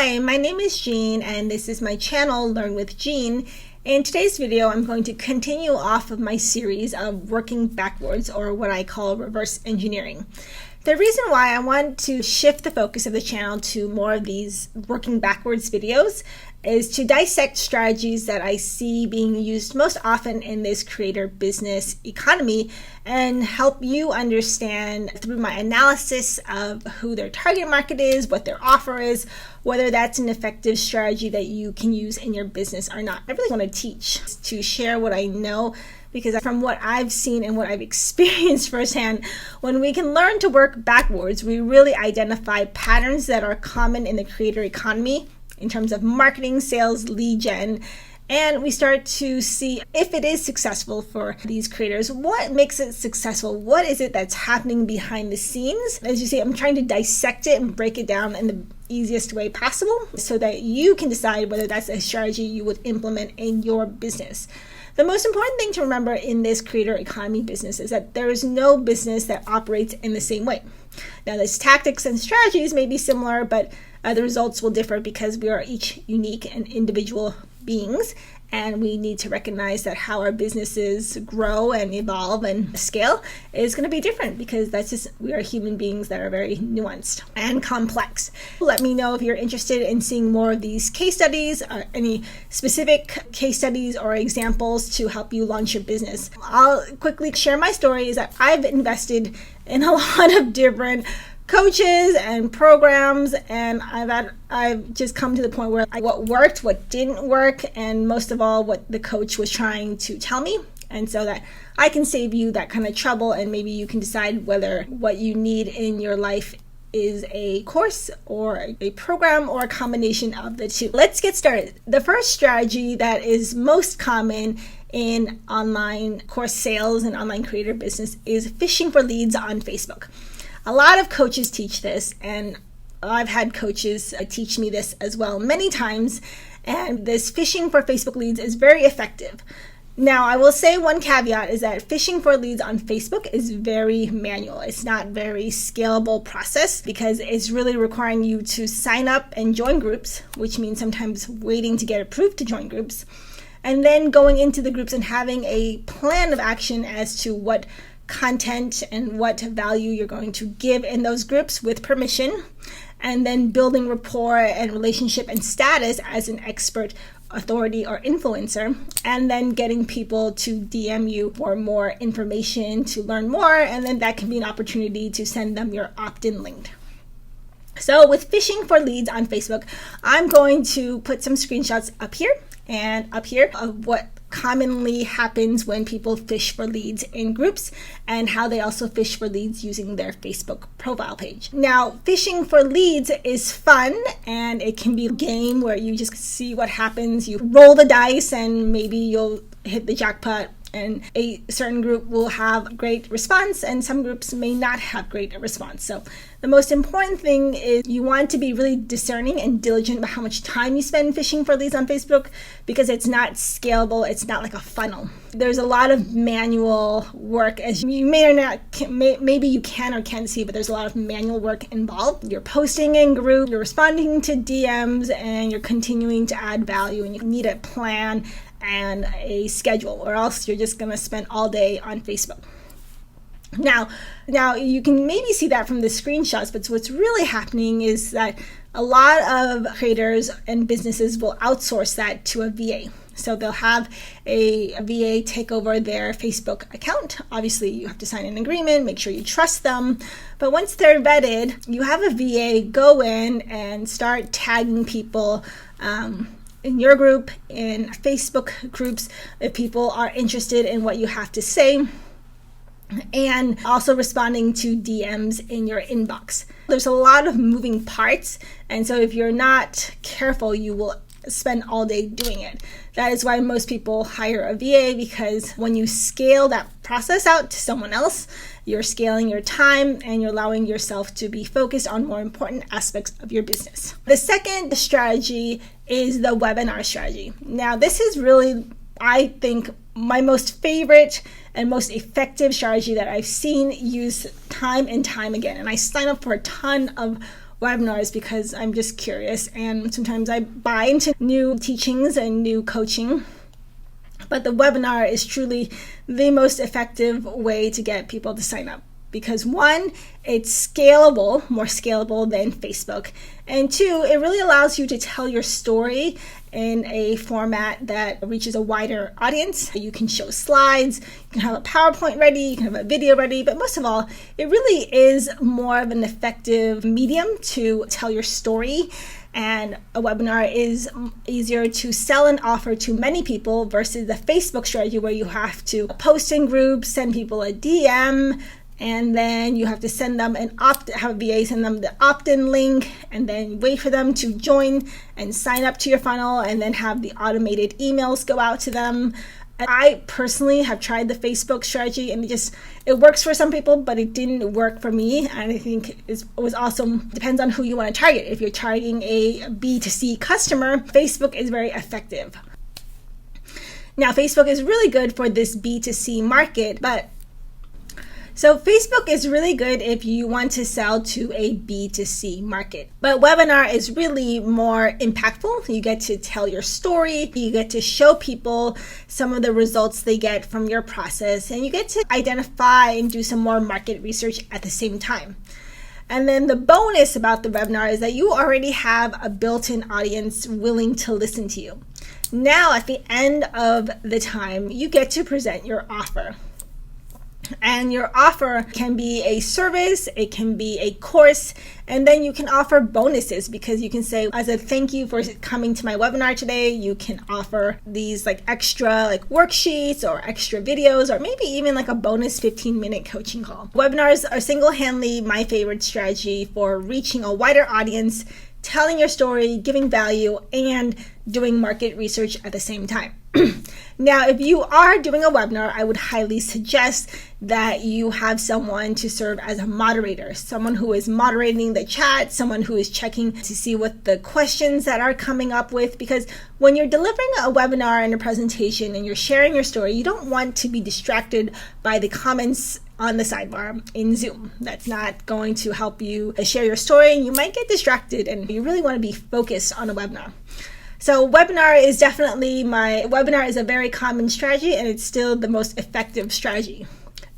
Hi, my name is Jean and this is my channel Learn with Jean. In today's video, I'm going to continue off of my series of working backwards, or what I call reverse engineering. The reason why I want to shift the focus of the channel to more of these working backwards videos is to dissect strategies that I see being used most often in this creator business economy and help you understand through my analysis of who their target market is, what their offer is, whether that's an effective strategy that you can use in your business or not. I really want to teach, to share what I know, because from what I've seen and what I've experienced firsthand, when we can learn to work backwards, we really identify patterns that are common in the creator economy in terms of marketing, sales, lead gen, and we start to see if it is successful for these creators. What makes it successful? What is it that's happening behind the scenes? As you see, I'm trying to dissect it and break it down in the easiest way possible so that you can decide whether that's a strategy you would implement in your business. The most important thing to remember in this creator economy business is that there is no business that operates in the same way. Now, these tactics and strategies may be similar, but the results will differ because we are each unique and individual beings, and we need to recognize that how our businesses grow and evolve and scale is going to be different, because we are human beings that are very nuanced and complex. Let me know if you're interested in seeing more of these case studies, or any specific case studies or examples to help you launch your business. I'll quickly share my story is that I've invested in a lot of different coaches and programs, and I've just come to the point where what worked, what didn't work, and most of all what the coach was trying to tell me, and so that I can save you that kind of trouble, and maybe you can decide whether what you need in your life is a course or a program or a combination of the two. Let's get started. The first strategy that is most common in online course sales and online creator business is fishing for leads on Facebook. A lot of coaches teach this, and I've had coaches teach me this as well many times, and this fishing for Facebook leads is very effective. Now, I will say one caveat is that fishing for leads on Facebook is very manual. It's not a very scalable process because it's really requiring you to sign up and join groups, which means sometimes waiting to get approved to join groups, and then going into the groups and having a plan of action as to what content and what value you're going to give in those groups with permission, and then building rapport and relationship and status as an expert, authority, or influencer, and then getting people to DM you for more information to learn more, and then that can be an opportunity to send them your opt-in link. So with fishing for leads on Facebook, I'm going to put some screenshots up here and up here of what commonly happens when people fish for leads in groups, and how they also fish for leads using their Facebook profile page. Now, fishing for leads is fun, and it can be a game where you just see what happens. You roll the dice and maybe you'll hit the jackpot, and a certain group will have great response and some groups may not have great response. So the most important thing is you want to be really discerning and diligent about how much time you spend fishing for leads on Facebook, because it's not scalable. It's not like a funnel. There's a lot of manual work, as you may or not, maybe you can or can't see, but there's a lot of manual work involved. You're posting in group, you're responding to DMs, and you're continuing to add value, and you need a plan and a schedule, or else you're just going to spend all day on Facebook. Now you can maybe see that from the screenshots, but what's really happening is that a lot of creators and businesses will outsource that to a VA. So they'll have a VA take over their Facebook account. Obviously, you have to sign an agreement, make sure you trust them. But once they're vetted, you have a VA go in and start tagging people in your group, in Facebook groups, if people are interested in what you have to say, and also responding to DMs in your inbox. There's a lot of moving parts, and so if you're not careful, you will spend all day doing it. That is why most people hire a VA, because when you scale that process out to someone else, you're scaling your time and you're allowing yourself to be focused on more important aspects of your business. The second strategy is the webinar strategy. Now, this is really, I think, my most favorite and most effective strategy that I've seen used time and time again. And I sign up for a ton of webinars because I'm just curious, and sometimes I buy into new teachings and new coaching. But the webinar is truly the most effective way to get people to sign up because one, it's scalable, more scalable than Facebook. And two, it really allows you to tell your story in a format that reaches a wider audience. You can show slides, you can have a PowerPoint ready, you can have a video ready, but most of all, it really is more of an effective medium to tell your story. And a webinar is easier to sell and offer to many people versus the Facebook strategy where you have to post in groups, send people a DM, and then you have to send them have a VA send them the opt-in link, and then wait for them to join and sign up to your funnel, and then have the automated emails go out to them. I personally have tried the Facebook strategy, and it works for some people, but it didn't work for me. And I think it was also depends on who you want to target. If you're targeting a B2C customer, Facebook is very effective. Now, Facebook is really good for this B2C market, so Facebook is really good if you want to sell to a B2C market. But webinar is really more impactful. You get to tell your story, you get to show people some of the results they get from your process, and you get to identify and do some more market research at the same time. And then the bonus about the webinar is that you already have a built-in audience willing to listen to you. Now, at the end of the time, you get to present your offer. And your offer can be a service, it can be a course, and then you can offer bonuses because you can say, as a thank you for coming to my webinar today, you can offer these extra worksheets or extra videos, or maybe even a bonus 15-minute coaching call. Webinars are single-handedly my favorite strategy for reaching a wider audience, telling your story, giving value, and doing market research at the same time. Now, if you are doing a webinar, I would highly suggest that you have someone to serve as a moderator, someone who is moderating the chat, someone who is checking to see what the questions that are coming up with, because when you're delivering a webinar and a presentation and you're sharing your story, you don't want to be distracted by the comments on the sidebar in Zoom. That's not going to help you share your story, and you might get distracted, and you really want to be focused on a webinar. So webinar is a very common strategy, and it's still the most effective strategy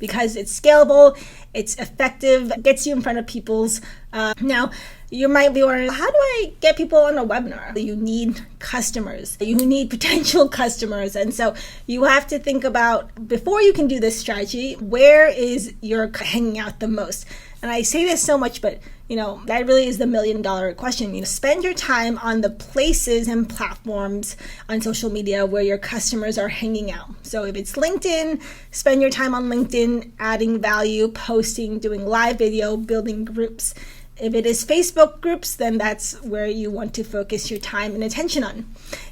because it's scalable, it's effective, gets you in front of people's. Now, you might be wondering, how do I get people on a webinar? You need customers. You need potential customers. And so you have to think about, before you can do this strategy, where is your hanging out the most? And I say this so much, but that really is the $1 million question. Spend your time on the places and platforms on social media where your customers are hanging out. So if it's LinkedIn, spend your time on LinkedIn, adding value, posting, doing live video, building groups. If it is Facebook groups, then that's where you want to focus your time and attention on.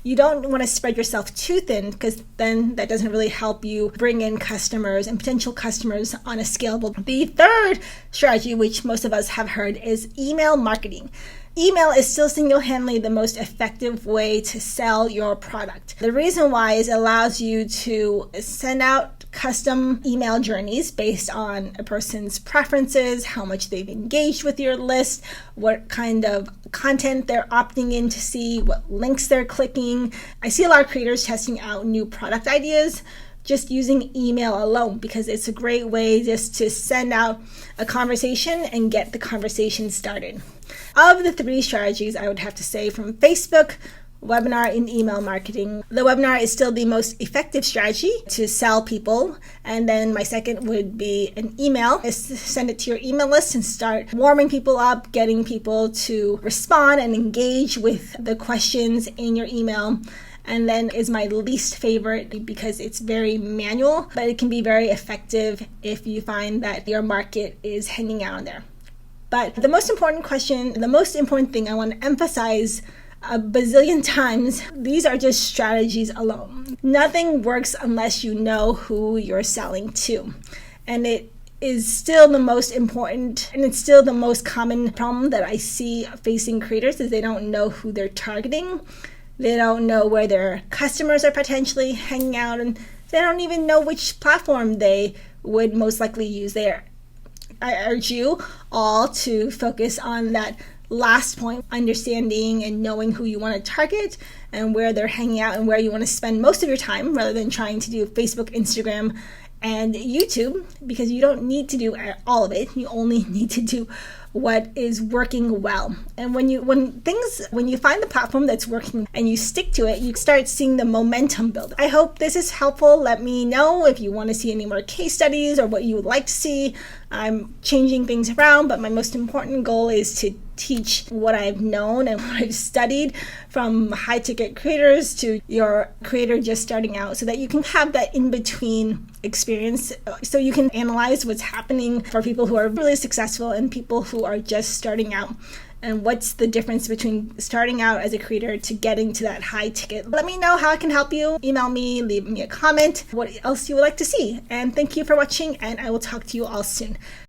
You don't want to spread yourself too thin because then that doesn't really help you bring in customers and potential customers on a scalable. The third strategy, which most of us have heard, is email marketing. Email is still single-handedly the most effective way to sell your product. The reason why is it allows you to send out custom email journeys based on a person's preferences, how much they've engaged with your list, what kind of content they're opting in to see, what links they're clicking. I see a lot of creators testing out new product ideas just using email alone because it's a great way just to send out a conversation and get the conversation started. Of the three strategies, I would have to say from Facebook, webinar, and email marketing, the webinar is still the most effective strategy to sell people. And then my second would be an email. Send it to your email list and start warming people up, getting people to respond and engage with the questions in your email. And then is my least favorite because it's very manual, but it can be very effective if you find that your market is hanging out on there. But the most important thing I want to emphasize a bazillion times, these are just strategies alone. Nothing works unless you know who you're selling to. And it is still the most important, and it's still the most common problem that I see facing creators is they don't know who they're targeting. They don't know where their customers are potentially hanging out, and they don't even know which platform they would most likely use there. I urge you all to focus on that last point, understanding and knowing who you want to target and where they're hanging out and where you want to spend most of your time, rather than trying to do Facebook, Instagram, and YouTube, because you don't need to do all of it. You only need to do what is working well. And when you find the platform that's working and you stick to it, you start seeing the momentum build. I hope this is helpful. Let me know if you want to see any more case studies or what you would like to see. I'm changing things around, but my most important goal is to teach what I've known and what I've studied from high-ticket creators to your creator just starting out, so that you can have that in-between experience, so you can analyze what's happening for people who are really successful and people who are just starting out, and what's the difference between starting out as a creator to getting to that high ticket. Let me know how I can help you. Email me, leave me a comment, what else you would like to see. And thank you for watching, and I will talk to you all soon.